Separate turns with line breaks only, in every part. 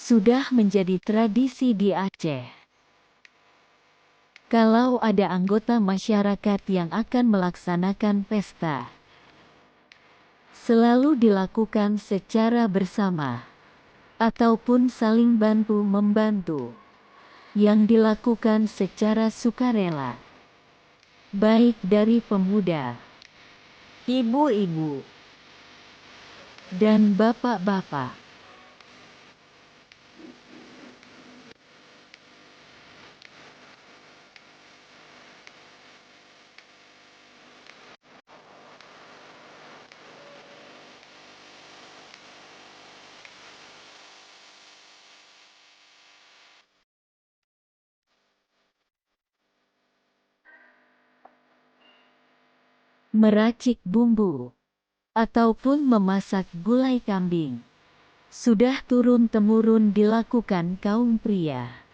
sudah menjadi tradisi di Aceh. Kalau ada anggota masyarakat yang akan melaksanakan pesta, selalu dilakukan secara bersama, ataupun saling bantu-membantu, yang dilakukan secara sukarela, baik dari pemuda, ibu-ibu, dan bapak-bapak. Meracik bumbu, ataupun memasak gulai kambing, sudah turun-temurun dilakukan kaum pria.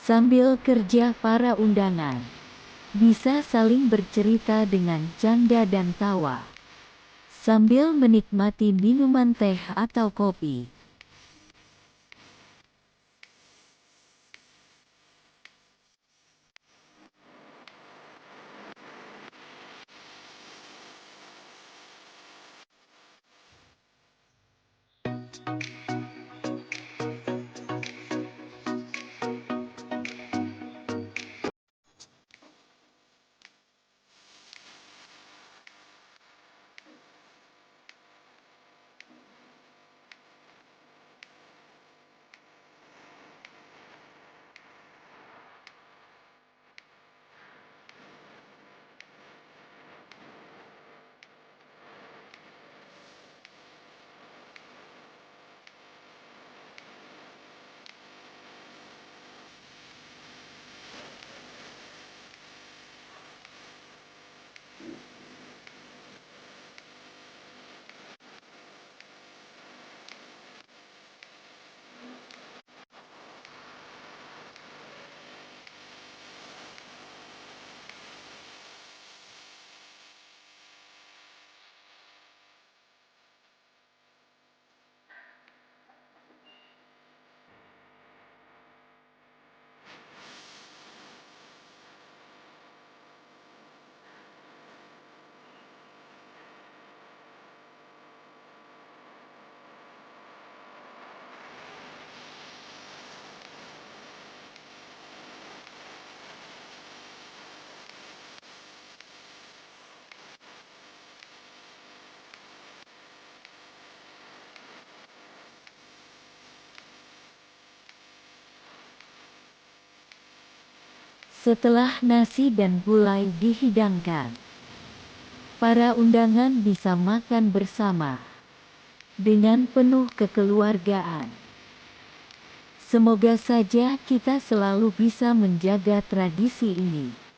Sambil kerja, para undangan bisa saling bercerita dengan canda dan tawa, sambil menikmati minuman teh atau kopi. Setelah nasi dan gulai dihidangkan, para undangan bisa makan bersama dengan penuh kekeluargaan. Semoga saja kita selalu bisa menjaga tradisi ini.